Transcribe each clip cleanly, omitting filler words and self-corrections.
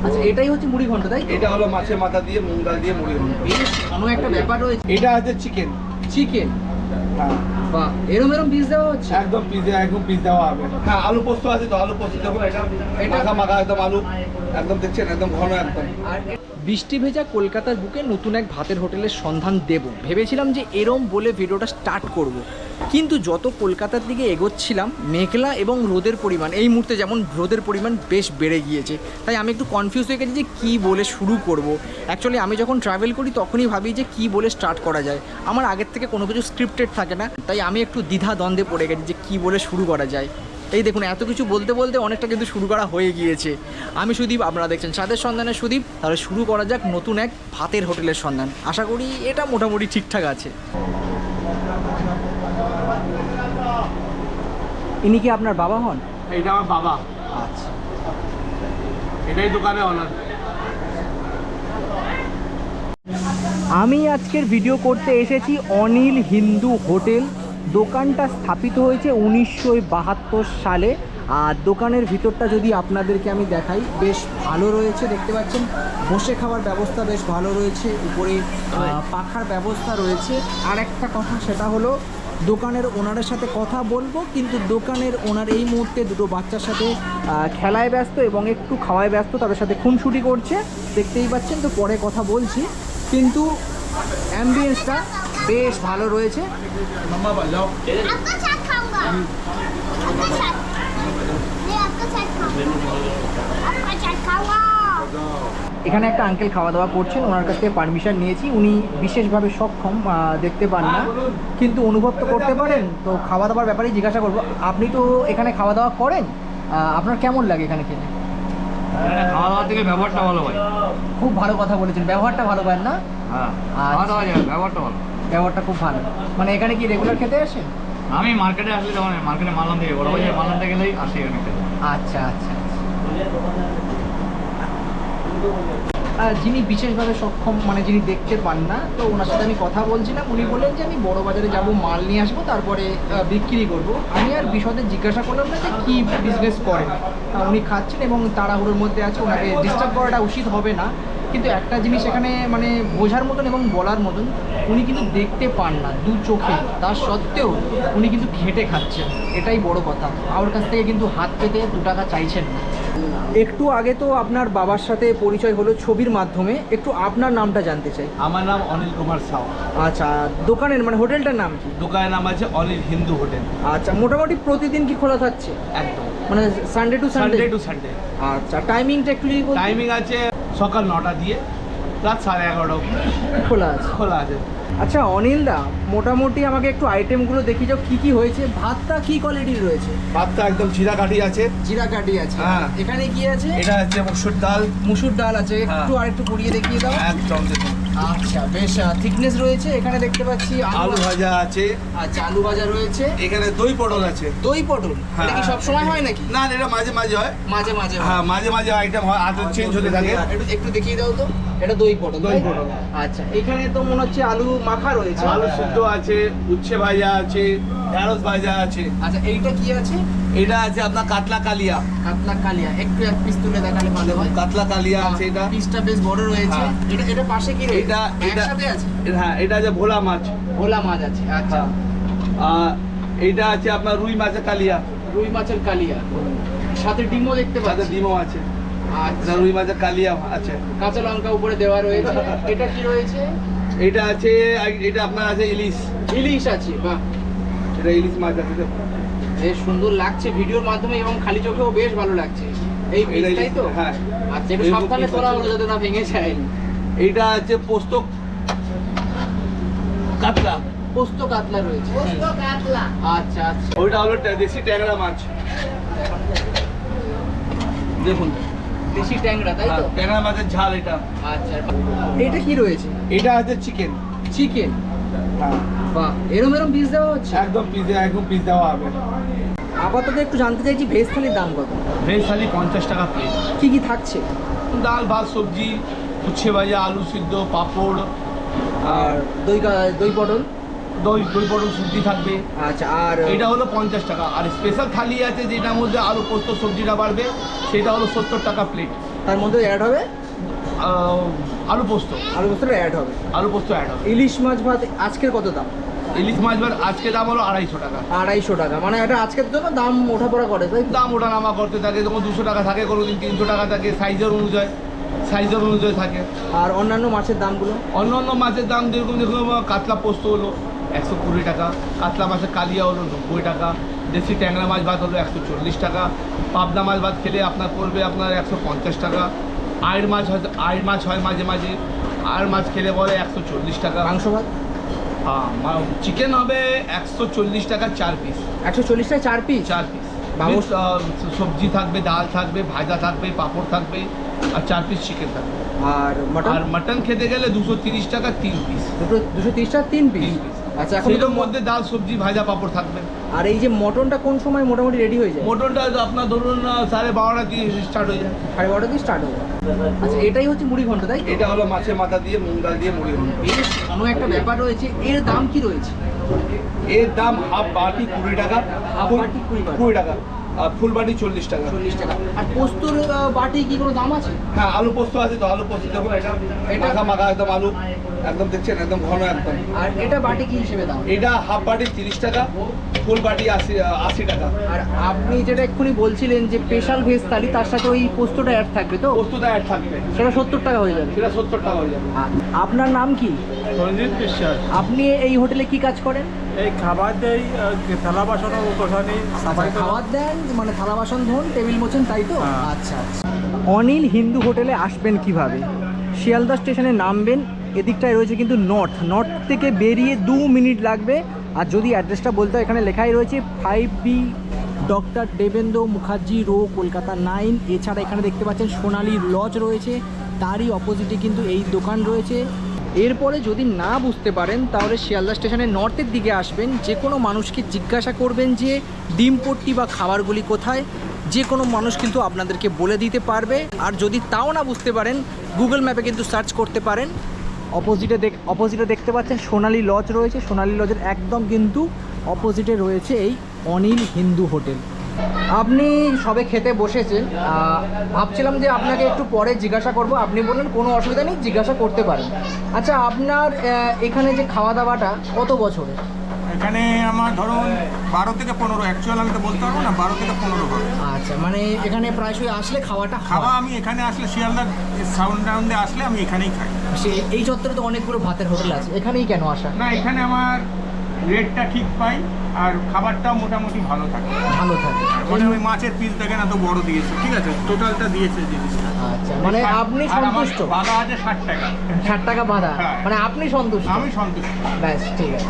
আচ্ছা, এটাই হচ্ছে মুড়ি ঘন্ট, তাই? এটা হলো মাছের মাথা দিয়ে মুগ ডাল দিয়ে মুড়ি ঘন্ট। বেশ অন্য একটা ব্যাপার রয়েছে। এটা হচ্ছে চিকেন। চিকেন, হ্যাঁ বাহ, এরম এরম পিস দেওয়া হচ্ছে? একদম পিস দেওয়া হবে। হ্যাঁ আলু পোস্ত আছে তো, আলু পোস্ত দেখুন, এটা মাখা মাখা একদম আলু, একদম দেখছেন একদম ঘন একদম। আর বৃষ্টি ভেজা কলকাতার বুকে নতুন এক ভাতের হোটেলের সন্ধান দেব ভেবেছিলাম যে এরম বলে ভিডিওটা স্টার্ট করব, কিন্তু যত কলকাতার দিকে এগোচ্ছিলাম মেঘলা এবং রোদের পরিমাণ, এই মুহূর্তে যেমন রোদের পরিমাণ বেশ বেড়ে গিয়েছে, তাই আমি একটু কনফিউজ হয়ে গেছি যে কী বলে শুরু করব। অ্যাকচুয়ালি আমি যখন ট্রাভেল করি তখনই ভাবি যে কী বলে স্টার্ট করা যায়, আমার আগের থেকে কোনো কিছু স্ক্রিপ্টেড থাকে না, তাই আমি একটু দ্বিধা দ্বন্দ্বে পড়ে গেছি যে কী বলে শুরু করা যায়। এই দেখুন এত কিছু বলতে বলতে অনেকটা কিন্তু শুরু করা হয়ে গিয়েছে। আমি সুদীপ, আপনারা দেখছেন স্বাদের সন্ধানে সুদীপ। তাহলে শুরু করা যাক নতুন এক ভাতের হোটেলের সন্ধান। আশা করি এটা মোটামুটি ঠিকঠাক আছে। ইনি কি আপনার বাবা হন? এটা আমার বাবা। আচ্ছা, এটাই দোকানে অনার। আমি আজকের ভিডিও করতে এসেছি অনিল হিন্দু হোটেল। দোকানটা স্থাপিত হয়েছে 1972 সালে। আর দোকানের ভিতরটা যদি আপনাদেরকে আমি দেখাই, বেশ ভালো রয়েছে, দেখতে পাচ্ছেন বসে খাওয়ার ব্যবস্থা বেশ ভালো রয়েছে, উপরে পাখার ব্যবস্থা রয়েছে। আর একটা কথা, সেটা হলো দোকানের ওনারের সাথে কথা বলবো, কিন্তু দোকানের ওনার এই মুহূর্তে দুটো বাচ্চার সাথে খেলায় ব্যস্ত এবং একটু খাওয়ায় ব্যস্ত, তাদের সাথে খুনসুটি করছে, দেখতেই পাচ্ছেন। তো পরে কথা বলছি, কিন্তু অ্যাম্বিয়েন্সটা বেশ ভালো রয়েছে। মাম্মা বাজাও। आपका चाट खाऊंगा। आपका चाट। मैं आपका चाट खाऊंगा। आपका चाट खाऊंगा। এখানে একটা আঙ্কেল খাওয়া দাওয়া করছেন, ওনার কাছ থেকে পারমিশন নিয়েছি। উনি বিশেষভাবে সক্ষম, দেখতে পান না, কিন্তু অনুভব তো করতে পারেন। তো খাওয়া দাওয়ার ব্যাপারেই জিজ্ঞাসা করবো, আপনি তো এখানে খাওয়া দাওয়া করেন, আপনার কেমন লাগে এখানে খেতে? খাওয়া দাওয়া থেকে ব্যবহারটা ভালো ভাই। খুব ভালো কথা বলেছেন, ব্যবহারটা ভালো পান না? হ্যাঁ, আচ্ছা। খাওয়া দাওয়া যাবে, ব্যবহারটা ভালো। ব্যবহারটা খুব ভালো। মানে এখানে কি রেগুলার খেতে আসেন? আমি মার্কেটে আসলে যখন মার্কেটে মানলাম থেকে বড় বাজারে মানলামটা গেলেই আসি এখানে খেতে। আচ্ছা আচ্ছা। যিনি বিশেষভাবে সক্ষম, মানে যিনি দেখতে পান না, তো ওনার সাথে আমি কথা বলছিলাম। উনি বললেন যে আমি বড় বাজারে যাব, মাল নিয়ে আসবো, তারপরে বিক্রি করব। আমি আর বিশদে জিজ্ঞাসা করলাম না যে কী বিজনেস করেন। উনি খাচ্ছেন এবং তাড়াহুড়োর মধ্যে আছে, ওনাকে ডিস্টার্ব করাটা উচিত হবে না। কিন্তু একটা জিনিস এখানে মানে বোঝার মতন এবং বলার মতন, উনি কিন্তু দেখতে পান না দু চোখে, তার সত্ত্বেও উনি কিন্তু খেটে খাচ্ছেন, এটাই বড় কথা। আমার কাছ থেকে কিন্তু হাত পেতে 2 টাকা চাইছেন না। একটু আগে তো আপনার বাবার সাথে পরিচয় হলো ছবির মাধ্যমে, একটু আপনার নামটা জানতে চাই। আমার নাম অনিল কুমার সাউ। আচ্ছা, দোকানের মানে হোটেলটার নাম কি? দোকানের নাম আছে অনিল হিন্দু হোটেল। আচ্ছা, মোটামুটি প্রতিদিন কি খোলা থাকছে? একদম মানে Sunday to Sunday? Sunday to Sunday. আচ্ছা, টাইমিংটা একটু যদি বলতেন। টাইমিং আছে সকাল 9টা দিয়ে রাত 11:30 অবধি খোলা আছে। খোলা আছে। আচ্ছা অনিলদা, মোটামুটি আমাকে একটু আইটেমগুলো দেখিয়ে যাও, কী কী হয়েছে। ভাতটা কী কোয়ালিটির রয়েছে? ভাতটা একদম জিরাকাঠি আছে। জিরা কাঠি আছে। হ্যাঁ। এখানে কি আছে? এটা হচ্ছে মসুর ডাল। মুসুর ডাল আছে, হ্যাঁ। একটু আর একটু পুড়িয়ে দেখিয়ে দাও। একদম দেখুন। আচ্ছা, বেশ থিকনেস রয়েছে। এখানে দেখতে পাচ্ছি আলু ভাজা আছে। আচ্ছা, আলু ভাজা রয়েছে। এখানে দই পটল আছে। দই পটল? হ্যাঁ। এটা কি সব সময় হয় নাকি? না এটা মাঝে মাঝে হয়। মাঝে মাঝে হয়। হ্যাঁ মাঝে মাঝে আইটেম হয়, আর চেঞ্জ হতে থাকে। একটু দেখিয়ে দাও তো। এটা দই পটল? দই পটল। আচ্ছা, এখানে তো মনে হচ্ছে আলু মাখা রয়েছে। আলু সিদ্ধ আছে, উচ্ছে ভাজা আছে, ঢেঁড়স ভাজা আছে। আচ্ছা, এইটা কি আছে? এটা আছে আপনার কাতলা কালিয়া। কাতলা কালিয়া, একটু এক পিস তুলে দেখালে ভালো হয়। কাতলা কালিয়া আছে এটা। পিসটা বেশ বড় রয়েছে। হ্যাঁ। এটা পাশে কি রয়েছে? এটা একসাথে আছে? হ্যাঁ এটা আছে ভোলা মাছ। ভোলা মাছ আছে। আচ্ছা, আর এইটা আছে আপনার রুই মাছের কালিয়া। রুই মাছের কালিয়া, সাথে ডিমও দেখতে সাথে পাচ্ছি। ডিমও আছে। আচ্ছা, এটা রুই মাছের কালিয়া আছে। কাঁচা লঙ্কা উপরে দেওয়া রয়েছে। এটা কি রয়েছে? এটা আছে, এটা আপনার আছে ইলিশ। ইলিশ আছে, বাহ, এটা ইলিশ মাছ আছে। বেশ সুন্দর লাগছে ভিডিওর মাধ্যমে এবং খালি চোখেও বেশ ভালো লাগছে। এই এটা পিসটাই তো? হ্যাঁ। আচ্ছা, একটু এই সাবধানে piece তোলা আছে। হলো যাতে না ভেঙে যায়। এইটা আছে পোস্ত কাতলা। পোস্ত কাতলা রয়েছে। আচ্ছা আচ্ছা, ওইটা হলো দেশি ট্যাংরা মাছ। দেখুন দেশি ট্যাংরা, তাই তো? ট্যাংরা মাছের ঝাল এটা। আচ্ছা, এটা কি রয়েছে? এটা আছে চিকেন। চিকেন, হ্যাঁ বাহ, এরম এরম পিস দেওয়া হচ্ছে? একদম পিস দেওয়া হবে। আপাতত একটু জানতে চাইছি ভেজ থালির দাম কত? ভেজ থালি 50 টাকা প্লেট। কি কি থাকছে? ডাল ভাত সবজি, উচ্ছে ভাজা, আলু সিদ্ধ, পাঁপড়, আর দই পটল? দই পটল সবজি থাকবে। আচ্ছা, আর এটা হলো 50 টাকা। আর স্পেশাল থালি আছে যেটার মধ্যে আলু পোস্ত সবজিটা বাড়বে, সেটা হলো 70 টাকা প্লেট। তার মধ্যে অ্যাড হবে আলু পোস্ত, আলু পোস্তটা অ্যাড হবে। আলু পোস্ত অ্যাড হবে। ইলিশ মাছ ভাত আজকের কত দাম? ইলিশ মাছ ভাত আজকে দাম হলো 250 টাকা। 250 টাকা, মানে এটা আজকের জন্য দাম ওঠাপড়া করে, তাই তো? দাম ওঠা নামা করতে থাকে, যখন 200 টাকা থাকে, কোনোদিন 300 টাকা থাকে, সাইজের অনুযায়ী থাকে। আর অন্যান্য মাছের দামগুলো? অন্য মাছের দাম যেরকম কাতলা পোস্ত হলো 120 টাকা, কাতলা মাছের কালিয়া হলো 90 টাকা, দেশি ট্যাংরা মাছ ভাত হলো 140 টাকা, পাবদা মাছ ভাত খেলে আপনার পড়বে আপনার 150 টাকা, আয়ের মাছ হয় মাঝে মাঝে, আয়ের মাছ খেলে পরে 140 টাকা। মাংস ভাত? হ্যাঁ, চিকেন হবে 140 টাকা 4 পিস। 140 টাকা 4 পিস? 4 পিস। বাবুস সবজি থাকবে, ডাল থাকবে, ভাজা থাকবে, পাঁপড় থাকবে, আর 4 পিস চিকেন থাকবে। আর মটন? আর মটন খেতে গেলে 230 টাকা 3 পিস। 230 টাকা 3 পিস? আচ্ছা, এখন সেটার মধ্যে ডাল, সবজি, ভাজা, পাঁপড় থাকবে। আর এই যে মটনটা কোন সময় মোটামুটি রেডি হয়ে যায়? মটনটা আপনার ধরুন 12:30 দিয়ে স্টার্ট হয়ে যায়। 12:30 দিয়ে স্টার্ট হয়ে যায়। আচ্ছা, এটাই হচ্ছে মুড়ি ঘন্ট, তাই? এটা হলো মাছের মাথা দিয়ে মুগ ডাল দিয়ে মুড়ি ঘন্ট। বেশ অন্য একটা ব্যাপার রয়েছে। এর দাম কি রয়েছে? এর দাম হাফ বাটি 20 টাকা, হাফ বাটি 20 টাকা, আর ফুল বাটি 40 টাকা। 40 টাকা। আর পোস্তর বাটি কি কোনো দাম আছে? হ্যাঁ, আলু পোস্ত আছে তো, আলু পোস্ত দেখুন, এটা মাখা একদম আলু, একদম দেখছেন একদম ঘন একদম। আর এটা বাটি কি হিসেবে দাম? এটা হাফ বাটি 30 টাকা, ফুল বাটি 80 টাকা। আর আপনি যেটা এক্ষুনি বলছিলেন যে স্পেশাল ভেজ থালি, তার সাথে ওই পোস্তটা অ্যাড থাকবে তো? পোস্তটা অ্যাড থাকবে, সেটা 70 টাকা হয়ে যাবে। সেটা 70 টাকা হয়ে যাবে। আপনার নাম কি? রঞ্জিত বিশ্বাস। আপনি এই হোটেলে কি কাজ করেন? এই খাবার দেই, থালা বাসন গোছানি, সাফাই করা। খাবার দেন, মানে থালা বাসন ধোন, টেবিল মোছেন, তাই তো? হ্যাঁ। আচ্ছা আচ্ছা। অনিল হিন্দু হোটেলে আসবেন কিভাবে? শিয়ালদা স্টেশনে নামবেন, এদিকটায় রয়েছে কিন্তু নর্থ থেকে বেরিয়ে 2 মিনিট লাগবে। আর যদি অ্যাড্রেসটা বলতে হয়, এখানে লেখাই রয়েছে 5B doctor Debendra Mukherjee Row, Kolkata 9। এছাড়া এখানে দেখতে পাচ্ছেন সোনালী লজ রয়েছে, তারই অপোজিটে কিন্তু এই দোকান রয়েছে। এরপরে যদি না বুঝতে পারেন, তাহলে শিয়ালদা স্টেশনের নর্থের দিকে আসবেন, যে কোনো মানুষকে জিজ্ঞাসা করবেন যে ডিমপট্টি বা খাবারগুলি কোথায়, যে কোনো মানুষ কিন্তু আপনাদেরকে বলে দিতে পারবে। আর যদি তাও না বুঝতে পারেন, গুগল ম্যাপে কিন্তু সার্চ করতে পারেন। অপোজিটে দেখতে পাচ্ছেন সোনালী লজ রয়েছে, সোনালী লজের একদম কিন্তু অপোজিটে রয়েছে এই অনিল হিন্দু হোটেল। আপনি সবে খেতে বসেছেন, ভাবছিলাম যে আপনাকে একটু পরে জিজ্ঞাসা করব। আপনি বললেন কোনো অসুবিধা নেই, জিজ্ঞাসা করতে পারেন। আচ্ছা, আপনার এখানে যে খাওয়া দাওয়াটা কত বছরের? এখানে আমার ধরুন 12 থেকে 15, অ্যাকচুয়াল আমি তো বলতে পারবো না, 12 থেকে 15 হবে। আচ্ছা, মানে এখানে প্রায়শই আসলে খাওয়াটা খাওয়া আমি এখানে আসলে শিয়ালদার সাউন্ড রাউন্ডে আসলে আমি এখানেই খাই। এই চত্বরে তো অনেকগুলো ভাতের হোটেল আছে, এখানেই কেন আসা? না, এখানে আমার রেটটা ঠিক পাই আর খাবারটাও মোটামুটি ভালো থাকে। ভালো থাকে, মানে ওই মাছের পিস দেখেন এত বড় দিয়েছে, ঠিক আছে, টোটালটা দিয়েছে জিনিসটা। আচ্ছা, মানে আপনি আর আমার সন্তুষ্ট? বাঁধা আছে 60 টাকা। 60 টাকা বাঁধা, হ্যাঁ। মানে আপনি সন্তুষ্ট? আমি সন্তুষ্ট। ব্যাস, ঠিক আছে।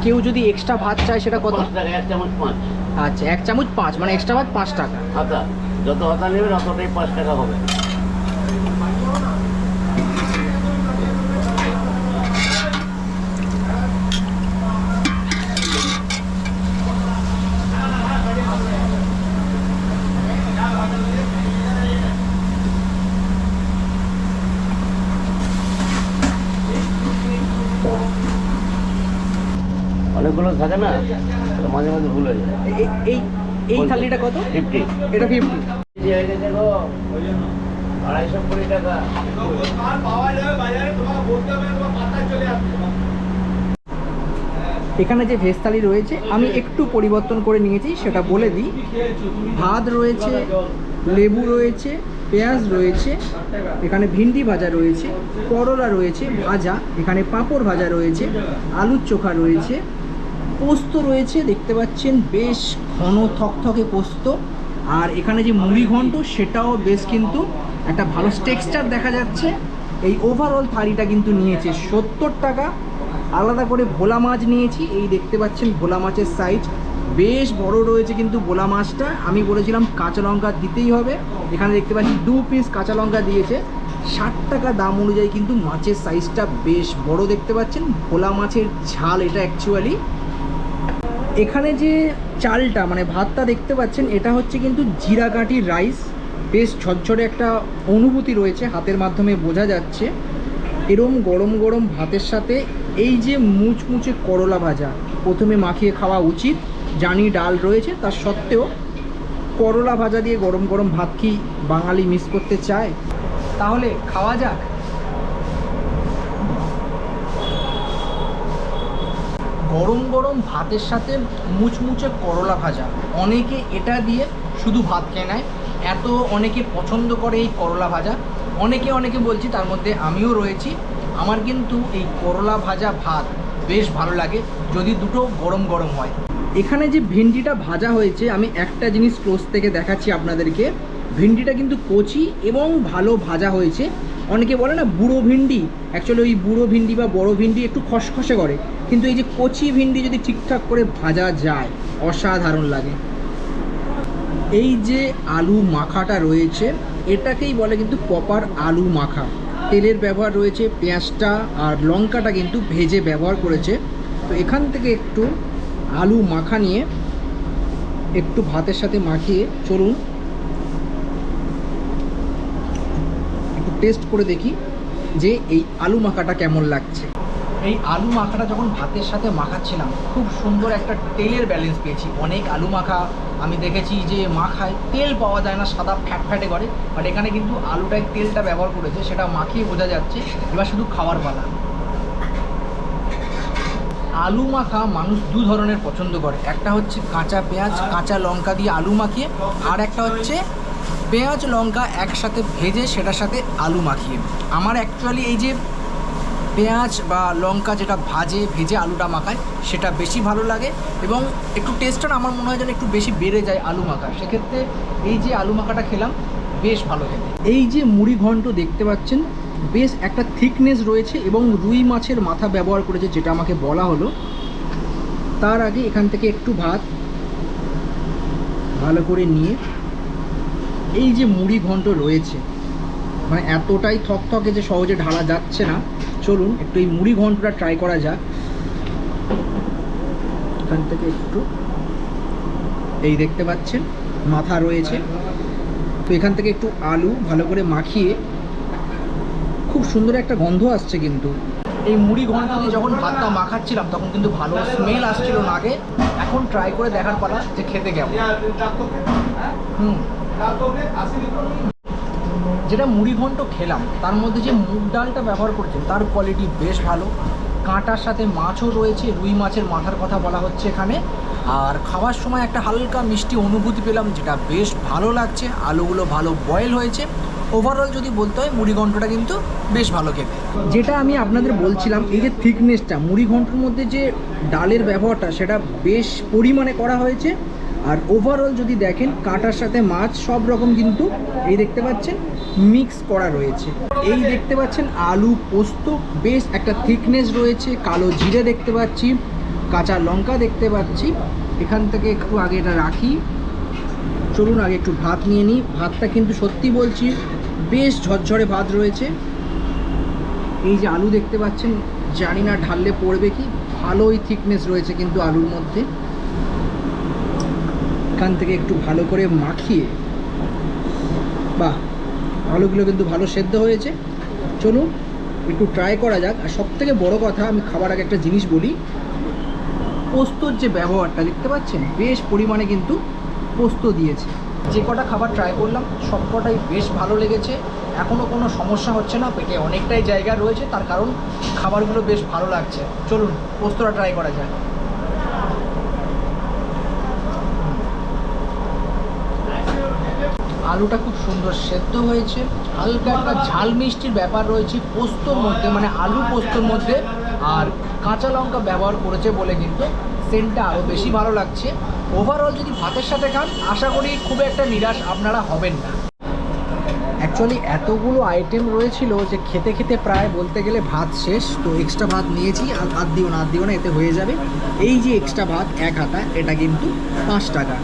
কেউ যদি এক্সট্রা ভাত চায় সেটা কত? 5 টাকা 1 চামচ 5। আচ্ছা, 1 চামচ 5, মানে এক্সট্রা ভাত 5 টাকা। হাতা যত হাতা নেবেন অতটাই 5 টাকা হবে। অনেকগুলো থাকে না, মাঝে মাঝে ভুল হয়ে যায়। এই থালিটা কত? 50। এটা 50। দেখো 250 টাকা। পাওয়া যাবে বাজারে, তোমাকে বলতে হবে, তোমার পাতায় চলে আসবে। এখানে যে ভেজ থালি রয়েছে আমি একটু পরিবর্তন করে নিয়েছি, সেটা বলে দিই। ভাত রয়েছে, লেবু রয়েছে, পেঁয়াজ রয়েছে, এখানে ভিন্ডি ভাজা রয়েছে, করলা রয়েছে ভাজা, এখানে পাঁপড় ভাজা রয়েছে, আলুর চোখা রয়েছে, পোস্ত রয়েছে, দেখতে পাচ্ছেন বেশ ঘন থকথকে পোস্ত। আর এখানে যে মুড়ি ঘন্ট, সেটাও বেশ কিন্তু একটা ভালো টেক্সচার দেখা যাচ্ছে। এই ওভারঅল থালিটা কিন্তু নিয়েছে 70 টাকা। আলাদা করে ভোলা মাছ নিয়েছি, এই দেখতে পাচ্ছেন ভোলা মাছের সাইজ বেশ বড় রয়েছে কিন্তু ভোলা মাছটা। আমি বলেছিলাম কাঁচা লঙ্কা দিতেই হবে, এখানে দেখতে পাচ্ছি 2 পিস কাঁচা লঙ্কা দিয়েছে। 60 টাকা দাম অনুযায়ী কিন্তু মাছের সাইজটা বেশ বড় দেখতে পাচ্ছেন। ভোলা মাছের ঝাল এটা অ্যাকচুয়ালি। এখানে যে চালটা মানে ভাতটা দেখতে পাচ্ছেন, এটা হচ্ছে কিন্তু জিরাকাঠি রাইস, বেশ ঝরঝরে একটা অনুভূতি রয়েছে, হাতের মাধ্যমে বোঝা যাচ্ছে। এরম গরম গরম ভাতের সাথে এই যে মুচমুচে করলা ভাজা প্রথমে মাখিয়ে খাওয়া উচিত, জানি ডাল রয়েছে, তার সত্ত্বেও করলা ভাজা দিয়ে গরম গরম ভাত কি বাঙালি মিস করতে চায়? তাহলে খাওয়া যাক। গরম গরম ভাতের সাথে মুচমুচে করলা ভাজা, অনেকে এটা দিয়ে শুধু ভাত খেয়ে নেয়, এত অনেকে পছন্দ করে এই করলা ভাজা। অনেকে বলছি, তার মধ্যে আমিও রয়েছি। আমার কিন্তু এই করলা ভাজা ভাত বেশ ভালো লাগে, যদি দুটো গরম গরম হয়। এখানে যে ভেন্ডিটা ভাজা হয়েছে, আমি একটা জিনিস ক্লোজ থেকে দেখাচ্ছি আপনাদেরকে। ভেন্ডিটা কিন্তু কচি এবং ভালো ভাজা হয়েছে। অনেকে বলে না বুড়ো ভিন্ডি, অ্যাকচুয়ালি ওই বুড়ো ভিন্ডি বা বড়ো ভিন্ডি একটু খসখসে করে, কিন্তু এই যে কচি ভিন্ডি যদি ঠিকঠাক করে ভাজা যায় অসাধারণ লাগে। এই যে আলু মাখাটা রয়েছে, এটাকেই বলে কিন্তু প্রপার আলু মাখা। তেলের ব্যবহার রয়েছে, পেঁয়াজটা আর লঙ্কাটা কিন্তু ভেজে ব্যবহার করেছে। তো এখান থেকে একটু আলু মাখা নিয়ে একটু ভাতের সাথে মাখিয়ে চলুন একটু টেস্ট করে দেখি যে এই আলু মাখাটা কেমন লাগছে। এই আলু মাখাটা যখন ভাতের সাথে মাখাচ্ছিলাম, খুব সুন্দর একটা তেলের ব্যালেন্স পেয়েছি। অনেক আলু মাখা আমি দেখেছি যে মাখায় তেল পাওয়া যায় না, সাদা ফ্যাটে করে, বাট এখানে কিন্তু আলুটায় তেলটা ব্যবহার করেছে, সেটা মাখিয়ে বোঝা যাচ্ছে। এবার শুধু খাওয়ার পালা। আলু মাখা মানুষ দু ধরনের পছন্দ করে, একটা হচ্ছে কাঁচা পেঁয়াজ কাঁচা লঙ্কা দিয়ে আলু মাখিয়ে, আর একটা হচ্ছে পেঁয়াজ লঙ্কা একসাথে ভেজে সেটার সাথে আলু মাখিয়ে। আমার অ্যাকচুয়ালি এই যে পেঁয়াজ বা লঙ্কা যেটা ভেজে আলুটা মাখায় সেটা বেশি ভালো লাগে, এবং একটু টেস্টটা আমার মনে হয় যেন একটু বেশি বেড়ে যায় আলু মাখা। সেক্ষেত্রে এই যে আলু মাখাটা খেলাম বেশ ভালো খেতে। এই যে মুড়ি ঘন্ট দেখতে পাচ্ছেন, বেশ একটা থিকনেস রয়েছে এবং রুই মাছের মাথা ব্যবহার করেছে, যেটা আমাকে বলা হলো। তার আগে এখান থেকে একটু ভাত ভালো করে নিয়ে, এই যে মুড়ি ঘন্ট রয়েছে, মানে এতটাই থকথকে যে সহজে ঢালা যাচ্ছে না। চলুন একটু এই মুড়ি ঘন্টটা ট্রাই করা যাক। এখান থেকে একটু, এই দেখতে পাচ্ছেন মাথা রয়েছে, তো এখান থেকে একটু আলু ভালো করে মাখিয়ে, খুব সুন্দর একটা গন্ধ আসছে কিন্তু। এই মুড়ি ঘন্ট দিয়ে যখন ভাতটা মাখাচ্ছিলাম তখন কিন্তু ভালো স্মেল আসছিল না আগে। এখন ট্রাই করে দেখার পালা যে খেতে কেমন। যেটা মুড়ি ঘন্ট খেলাম তার মধ্যে যে মুগ ডালটা ব্যবহার করছেন তার কোয়ালিটি বেশ ভালো। কাঁটার সাথে মাছও রয়েছে, রুই মাছের মাথার কথা বলা হচ্ছে এখানে। আর খাওয়ার সময় একটা হালকা মিষ্টি অনুভূতি পেলাম, যেটা বেশ ভালো লাগছে। আলুগুলো ভালো বয়েল হয়েছে। ওভারঅল যদি বলতে হয় মুড়ি ঘন্টটা কিন্তু বেশ ভালো খেতে। যেটা আমি আপনাদের বলছিলাম, এই যে থিকনেসটা, মুড়ি ঘন্টর মধ্যে যে ডালের ব্যবহারটা সেটা বেশ পরিমাণে করা হয়েছে। আর ওভারঅল যদি দেখেন, কাঁটার সাথে মাছ সব রকম কিন্তু এই দেখতে পাচ্ছেন মিক্স করা রয়েছে। এই দেখতে পাচ্ছেন আলু পোস্ত, বেশ একটা থিকনেস রয়েছে। কালো জিরে দেখতে পাচ্ছি, কাঁচা লঙ্কা দেখতে পাচ্ছি। এখান থেকে একটু আগে এটা রাখি, চলুন আগে একটু ভাত নিয়ে নিই। ভাতটা কিন্তু সত্যি বলছি বেশ ঝরঝরে ভাত রয়েছে। এই যে আলু দেখতে পাচ্ছেন, জানি না ঢাললে পড়বে কি, ভালোই থিকনেস রয়েছে কিন্তু আলুর মধ্যে। এখান থেকে একটু ভালো করে মাখিয়ে, বাহ, আলুগুলো কিন্তু ভালো সেদ্ধ হয়েছে। চলুন একটু ট্রাই করা যাক। আর সবথেকে বড় কথা, আমি খাবার আগে একটা জিনিস বলি, পোস্তর যে ব্যবহারটা দেখতে পাচ্ছেন, বেশ পরিমাণে কিন্তু পোস্ত দিয়েছে। যে কটা খাবার ট্রাই করলাম সব কটাই বেশ ভালো লেগেছে। এখনও কোনো সমস্যা হচ্ছে না, পেটে অনেকটাই জায়গা রয়েছে, তার কারণ খাবারগুলো বেশ ভালো লাগছে। চলুন পোস্তটা ট্রাই করা যায়। আলুটা খুব সুন্দর সেদ্ধ হয়েছে, হালকা একটা ঝাল মিষ্টির ব্যাপার রয়েছে পোস্তর মধ্যে, মানে আলু পোস্তর মধ্যে। আর কাঁচা লঙ্কা ব্যবহার করেছে বলে কিন্তু সেন্টটা আরও বেশি ভালো লাগছে। ওভারঅল যদি ভাতের সাথে খান, আশা করি খুব একটা নিরাশ আপনারা হবেন না। অ্যাকচুয়ালি এতগুলো আইটেম রয়েছিল যে খেতে খেতে প্রায় বলতে গেলে ভাত শেষ। তো এক্সট্রা ভাত নিয়েছি, আর হাত দিও না এতে হয়ে যাবে। এই যে এক্সট্রা ভাত এক হাতা, এটা কিন্তু 5 টাকা।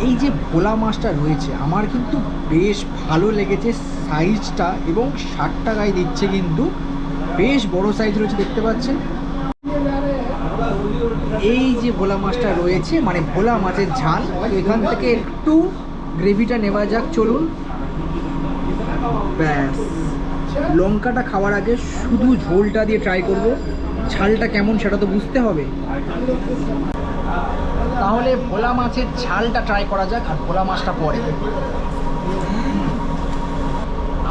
এই যে ভোলা মাছটা রয়েছে আমার কিন্তু বেশ ভালো লেগেছে সাইজটা, এবং 60 টাকায় দিচ্ছে কিন্তু, বেশ বড় সাইজ রয়েছে দেখতে পাচ্ছেন। এই যে ভোলা মাছটা রয়েছে, মানে ভোলা মাছের ঝাল, তো এখান থেকে একটু গ্রেভিটা নেওয়া যাক। চলুন, ব্যাস লঙ্কাটা খাওয়ার আগে শুধু ঝোলটা দিয়ে ট্রাই করব, ঝালটা কেমন সেটা তো বুঝতে হবে। তাহলে ভোলা মাছের ঝালটা ট্রাই করা যাক, আর ভোলা মাছটা পরে।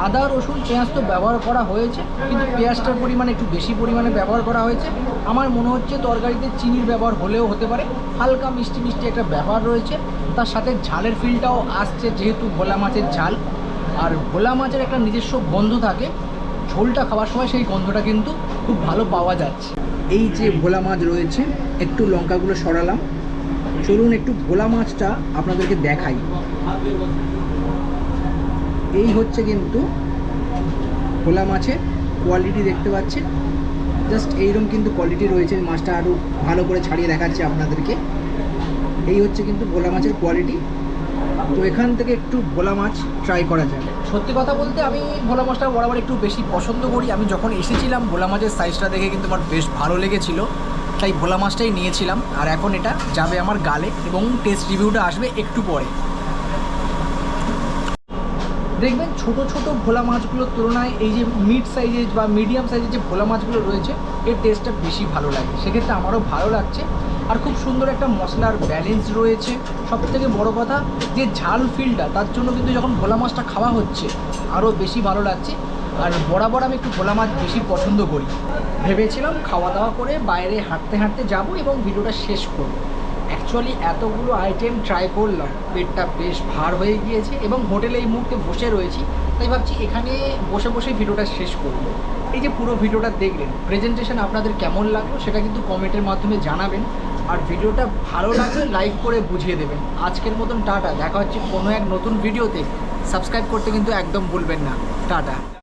আদা রসুন পেঁয়াজ তো ব্যবহার করা হয়েছে, কিন্তু পেঁয়াজটার পরিমাণ একটু বেশি পরিমাণে ব্যবহার করা হয়েছে। আমার মনে হচ্ছে তরকারিতে চিনির ব্যবহার হলেও হতে পারে, হালকা মিষ্টি মিষ্টি একটা ব্যবহার রয়েছে। তার সাথে ঝালের ফিলটাও আসছে, যেহেতু ভোলা মাছের ঝাল। আর ভোলা মাছের একটা নিজস্ব গন্ধ থাকে, ঝোলটা খাওয়ার সময় সেই গন্ধটা কিন্তু খুব ভালো পাওয়া যাচ্ছে। এই যে ভোলা মাছ রয়েছে, একটু লঙ্কাগুলো সরালাম, চলুন একটু ভোলা মাছটা আপনাদেরকে দেখাই। এই হচ্ছে কিন্তু ভোলা মাছের কোয়ালিটি, দেখতে পাচ্ছেন জাস্ট এইরকম কিন্তু কোয়ালিটি রয়েছে। মাছটা আরও ভালো করে ছাড়িয়ে দেখাচ্ছি আপনাদেরকে। এই হচ্ছে কিন্তু ভোলা মাছের কোয়ালিটি। তো এখান থেকে একটু ভোলা মাছ ট্রাই করা যায়। সত্যি কথা বলতে আমি ভোলা মাছটা বরাবর একটু বেশি পছন্দ করি। আমি যখন এসেছিলাম ভোলা মাছের সাইজটা দেখে কিন্তু আমার বেশ ভালো লেগেছিল, তাই ভোলা মাছটাই নিয়েছিলাম। আর এখন এটা যাবে আমার গালে এবং টেস্ট রিভিউটা আসবে একটু পরে। দেখবেন ছোট ছোট ভোলা মাছগুলোর তুলনায় এই যে মিড সাইজের বা মিডিয়াম সাইজের যে ভোলা মাছগুলো রয়েছে, এর টেস্টটা বেশি ভালো লাগে। সেক্ষেত্রে আমারও ভালো লাগছে। আর খুব সুন্দর একটা মশলার ব্যালেন্স রয়েছে। সবথেকে বড় কথা যে ঝাল ফিলটা, তার জন্য কিন্তু যখন ভোলা মাছটা খাওয়া হচ্ছে আরও বেশি ভালো লাগছে। আর বরাবর আমি একটু ভোলা মাছ বেশি পছন্দ করি। ভেবেছিলাম খাওয়া দাওয়া করে বাইরে হাঁটতে হাঁটতে যাব এবং ভিডিওটা শেষ করব। অ্যাকচুয়ালি এতগুলো আইটেম ট্রাই করলাম, পেটটা বেশ ভার হয়ে গিয়েছে এবং হোটেলে এই মুহূর্তে বসে রয়েছি, তাই ভাবছি এখানে বসে বসে ভিডিওটা শেষ করব। এই যে পুরো ভিডিওটা দেখলেন, প্রেজেন্টেশন আপনাদের কেমন লাগলো সেটা কিন্তু কমেন্টের মাধ্যমে জানাবেন। আর ভিডিওটা ভালো লাগলে লাইক করে বুঝিয়ে দেবেন। আজকের মতন টাটা, দেখা হচ্ছে কোনো এক নতুন ভিডিওতে। সাবস্ক্রাইব করতে কিন্তু একদম ভুলবেন না। টাটা।